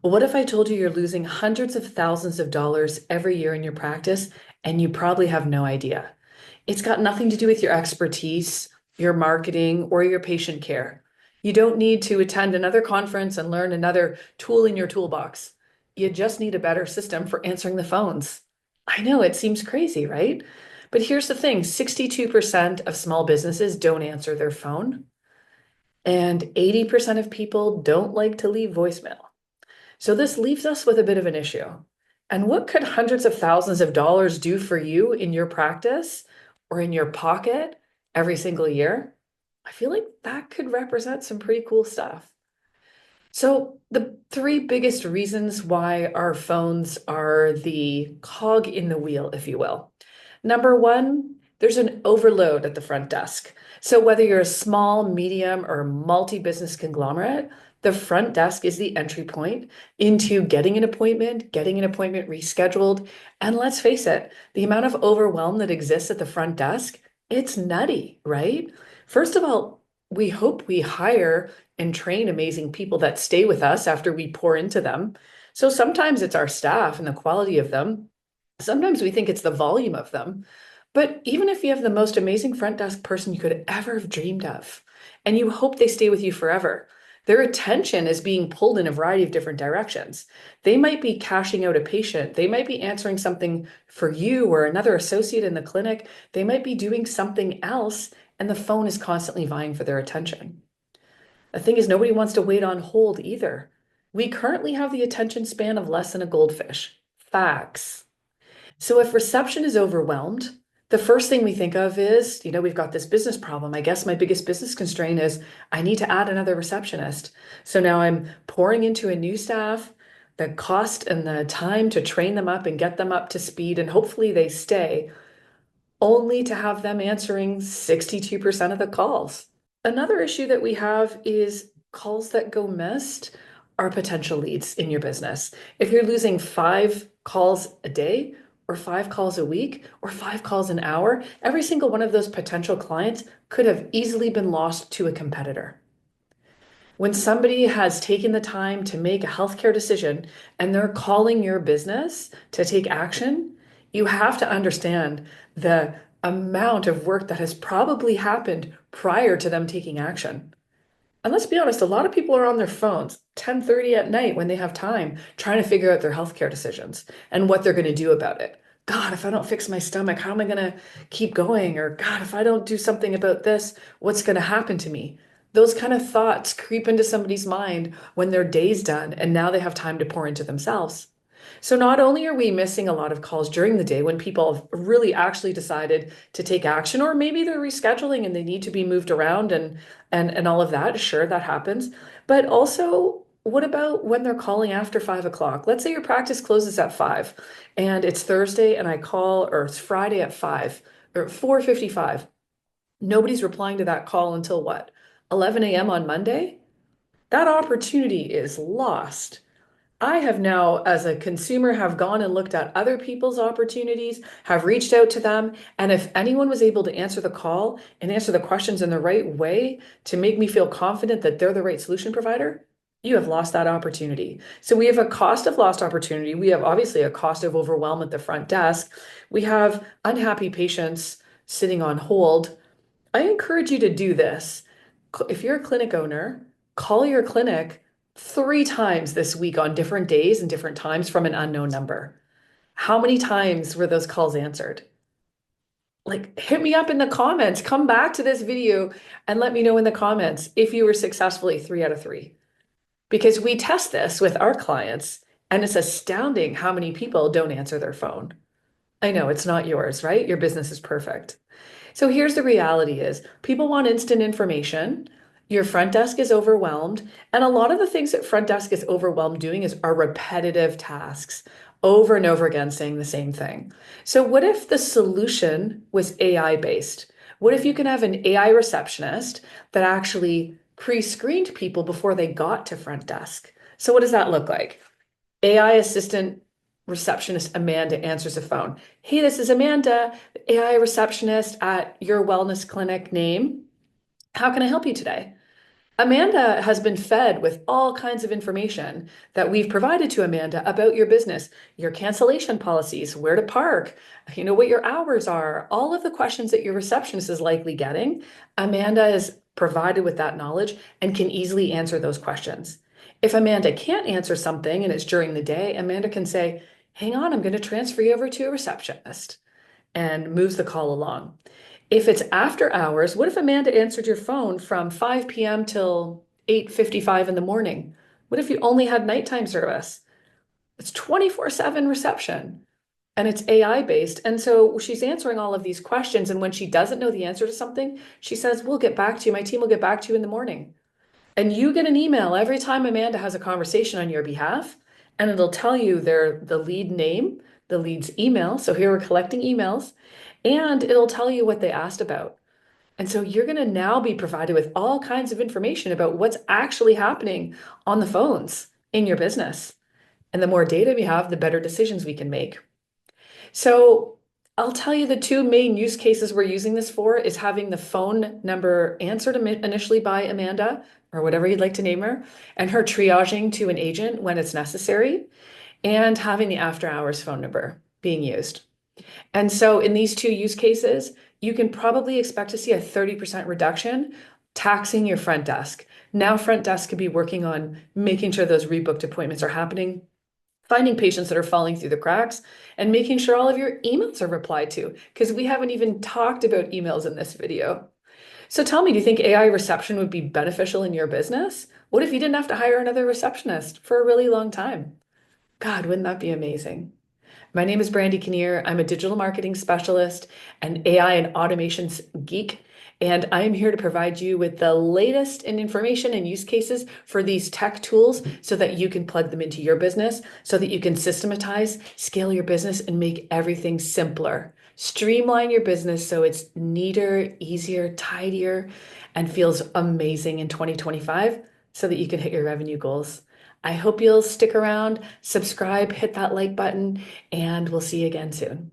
What if I told you you're losing hundreds of thousands of dollars every year in your practice and you probably have no idea? It's got nothing to do with your expertise, your marketing, or your patient care. You don't need to attend another conference and learn another tool in your toolbox. You just need a better system for answering the phones. I know it seems crazy, right? But here's the thing, 62% of small businesses don't answer their phone, and 80% of people don't like to leave voicemail. So this leaves us with a bit of an issue. And what could hundreds of thousands of dollars do for you in your practice or in your pocket every single year? I feel like that could represent some pretty cool stuff. So the three biggest reasons why our phones are the cog in the wheel, if you will. Number one, there's an overload at the front desk. So whether you're a small, medium, or multi-business conglomerate, the front desk is the entry point into getting an appointment rescheduled. And let's face it, the amount of overwhelm that exists at the front desk, it's nutty, right? First of all, we hope we hire and train amazing people that stay with us after we pour into them. So sometimes it's our staff and the quality of them. Sometimes we think it's the volume of them. But even if you have the most amazing front desk person you could ever have dreamed of, and you hope they stay with you forever, their attention is being pulled in a variety of different directions. They might be cashing out a patient. They might be answering something for you or another associate in the clinic. They might be doing something else, and the phone is constantly vying for their attention. The thing is, nobody wants to wait on hold either. We currently have the attention span of less than a goldfish. Facts. So if reception is overwhelmed, the first thing we think of is, we've got this business problem. I guess my biggest business constraint is I need to add another receptionist. So now I'm pouring into a new staff, the cost and the time to train them up and get them up to speed, and hopefully they stay, only to have them answering 62% of the calls. Another issue that we have is calls that go missed are potential leads in your business. If you're losing 5 calls a day, or 5 calls a week, or 5 calls an hour, every single one of those potential clients could have easily been lost to a competitor. When somebody has taken the time to make a healthcare decision and they're calling your business to take action, you have to understand the amount of work that has probably happened prior to them taking action. And let's be honest, a lot of people are on their phones 10:30 at night when they have time trying to figure out their healthcare decisions and what they're going to do about it. God, if I don't fix my stomach, how am I going to keep going? Or God, if I don't do something about this, what's going to happen to me? Those kind of thoughts creep into somebody's mind when their day's done and now they have time to pour into themselves. So not only are we missing a lot of calls during the day when people have really actually decided to take action, or maybe they're rescheduling and they need to be moved around and all of that. Sure, that happens. But also, what about when they're calling after 5 o'clock? Let's say your practice closes at 5 and it's Thursday and I call, or it's Friday at 5 or 4:55. Nobody's replying to that call until what? 11 a.m. on Monday? That opportunity is lost. I have now, as a consumer, have gone and looked at other people's opportunities, have reached out to them, and if anyone was able to answer the call and answer the questions in the right way to make me feel confident that they're the right solution provider, you have lost that opportunity. So we have a cost of lost opportunity. We have obviously a cost of overwhelm at the front desk. We have unhappy patients sitting on hold. I encourage you to do this. If you're a clinic owner, call your clinic 3 times this week on different days and different times from an unknown number. How many times were those calls answered? Like, hit me up in the comments. Come back to this video and let me know in the comments if you were successfully 3 out of 3. Because we test this with our clients, and it's astounding how many people don't answer their phone. I know it's not yours, right? Your business is perfect. So here's the reality is people want instant information. Your front desk is overwhelmed. And a lot of the things that front desk is overwhelmed doing are repetitive tasks over and over again saying the same thing. So what if the solution was AI based? What if you can have an AI receptionist that actually pre-screened people before they got to front desk? So what does that look like? AI assistant receptionist Amanda answers the phone. Hey, this is Amanda, AI receptionist at your wellness clinic name. How can I help you today? Amanda has been fed with all kinds of information that we've provided to Amanda about your business, your cancellation policies, where to park, what your hours are, all of the questions that your receptionist is likely getting. Amanda is provided with that knowledge and can easily answer those questions. If Amanda can't answer something and it's during the day, Amanda can say, hang on, I'm going to transfer you over to a receptionist and moves the call along. If it's after hours, what if Amanda answered your phone from 5 p.m. till 8:55 in the morning? What if you only had nighttime service? It's 24/7 reception and it's AI based. And so she's answering all of these questions. And when she doesn't know the answer to something, she says, we'll get back to you. My team will get back to you in the morning. And you get an email every time Amanda has a conversation on your behalf, and it'll tell you the lead name, the lead's email. So here we're collecting emails, and it'll tell you what they asked about. And so you're going to now be provided with all kinds of information about what's actually happening on the phones in your business. And the more data we have, the better decisions we can make. So I'll tell you the two main use cases we're using this for is having the phone number answered initially by Amanda, or whatever you'd like to name her, and her triaging to an agent when it's necessary, and having the after hours phone number being used. And so in these two use cases, you can probably expect to see a 30% reduction taxing your front desk. Now, front desk could be working on making sure those rebooked appointments are happening, finding patients that are falling through the cracks, and making sure all of your emails are replied to, because we haven't even talked about emails in this video. So tell me, do you think AI reception would be beneficial in your business? What if you didn't have to hire another receptionist for a really long time? God, wouldn't that be amazing? My name is Brandy Kinnear. I'm a digital marketing specialist, an AI and automations geek, and I am here to provide you with the latest in information and use cases for these tech tools so that you can plug them into your business, so that you can systematize, scale your business, and make everything simpler. Streamline your business so it's neater, easier, tidier, and feels amazing in 2025 so that you can hit your revenue goals. I hope you'll stick around, subscribe, hit that like button, and we'll see you again soon.